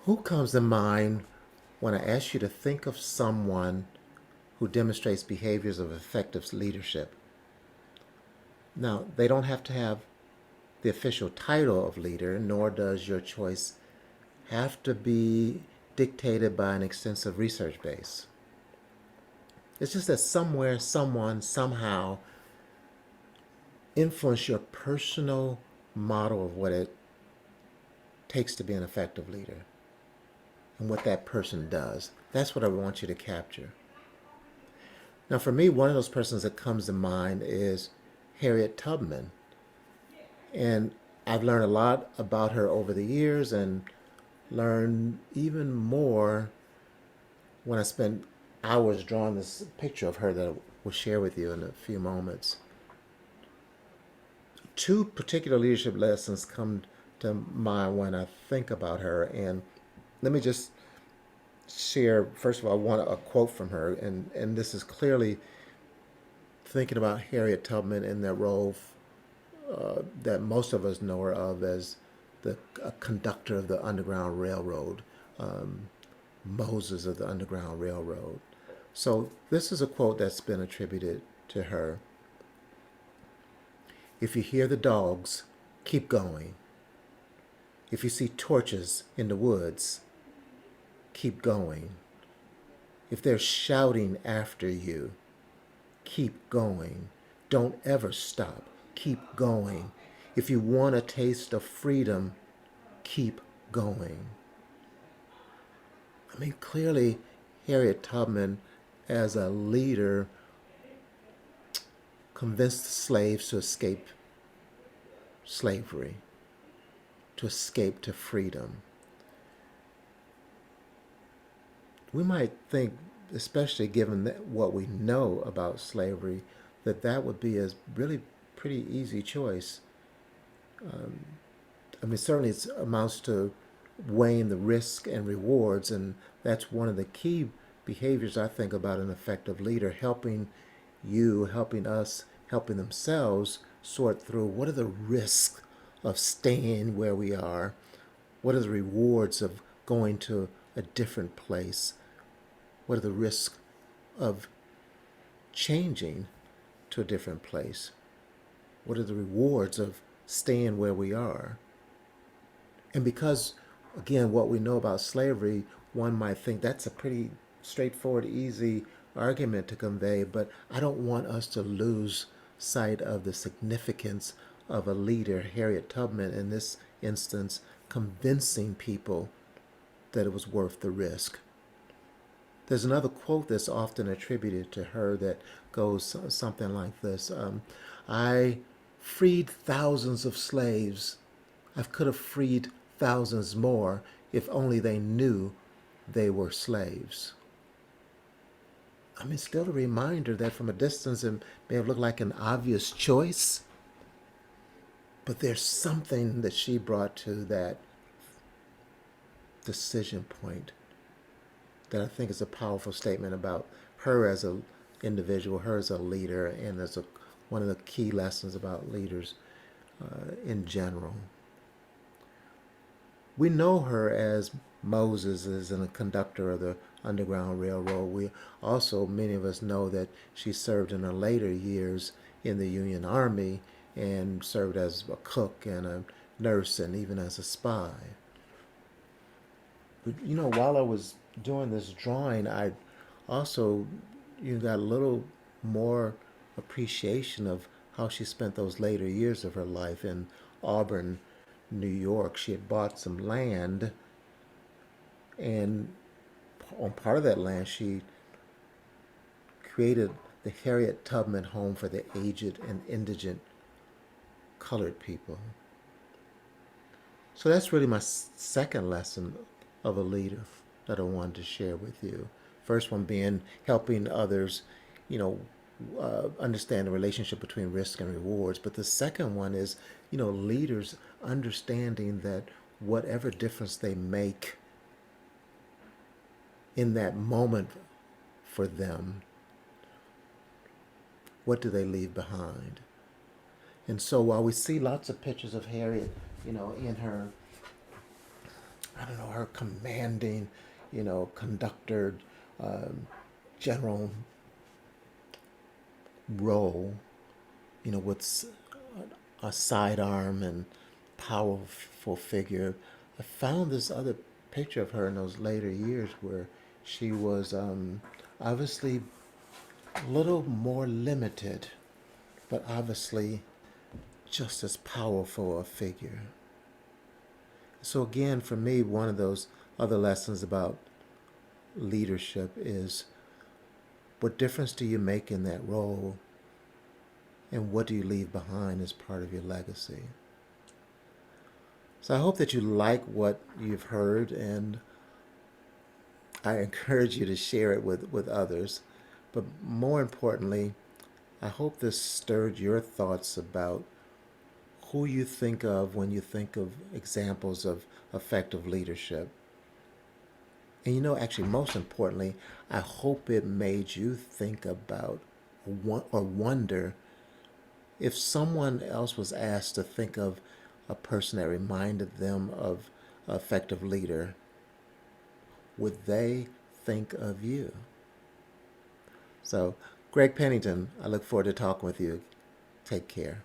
Who comes to mind when I ask you to think of someone who demonstrates behaviors of effective leadership? Now, they don't have to have the official title of leader, nor does your choice have to be dictated by an extensive research base. It's just that somewhere, someone, somehow influence your personal model of what it takes to be an effective leader and what that person does. That's what I want you to capture. Now, for me, one of those persons that comes to mind is Harriet Tubman. And I've learned a lot about her over the years and learned even more when I spent hours drawing this picture of her that I will share with you in a few moments. Two particular leadership lessons come to mind when I think about her. And let me just share, first of all, a quote from her. And this is clearly thinking about Harriet Tubman in that role that most of us know her of as the conductor of the Underground Railroad, Moses of the Underground Railroad. So this is a quote that's been attributed to her. If you hear the dogs, keep going. If you see torches in the woods, keep going. If they're shouting after you, keep going. Don't ever stop. Keep going. If you want a taste of freedom, keep going. I mean, clearly, Harriet Tubman, as a leader, convinced the slaves to escape slavery, to escape to freedom. We might think, especially given what we know about slavery, that that would be a really pretty easy choice. I mean, certainly it amounts to weighing the risk and rewards, and that's one of the key behaviors I think about an effective leader, helping you, helping us, helping themselves sort through what are the risks of staying where we are, what are the rewards of going to a different place, what are the risks of changing to a different place, what are the rewards of staying where we are. And because, again, what we know about slavery, one might think that's a pretty straightforward, easy argument to convey, but I don't want us to lose sight of the significance of a leader, Harriet Tubman in this instance, convincing people that it was worth the risk. There's another quote that's often attributed to her that goes something like this. I freed thousands of slaves. I could have freed thousands more if only they knew they were slaves. I mean, still a reminder that from a distance it may have looked like an obvious choice, but there's something that she brought to that decision point that I think is a powerful statement about her as an individual, her as a leader, and as one of the key lessons about leaders in general. We know her as Moses as a conductor of the Underground Railroad. We also, many of us know that she served in her later years in the Union Army and served as a cook and a nurse and even as a spy. But, while I was doing this drawing, I also got a little more appreciation of how she spent those later years of her life in Auburn, New York. She had bought some land, and on part of that land, she created the Harriet Tubman Home for the Aged and Indigent Colored People. So that's really my second lesson of a leader that I wanted to share with you. First one being helping others, understand the relationship between risk and rewards. But the second one is, leaders understanding that whatever difference they make in that moment for them, what do they leave behind? And so while we see lots of pictures of Harriet, in her I don't know, her commanding, conductor, um, general role, with a sidearm and powerful figure. I found this other picture of her in those later years where she was obviously a little more limited, but obviously just as powerful a figure. So, again, for me, one of those other lessons about leadership is what difference do you make in that role, and what do you leave behind as part of your legacy? So I hope that you like what you've heard, and I encourage you to share it with others. But more importantly, I hope this stirred your thoughts about who you think of when you think of examples of effective leadership. And actually, most importantly, I hope it made you think about or wonder if someone else was asked to think of a person that reminded them of an effective leader, would they think of you? So, Greg Pennington, I look forward to talking with you. Take care.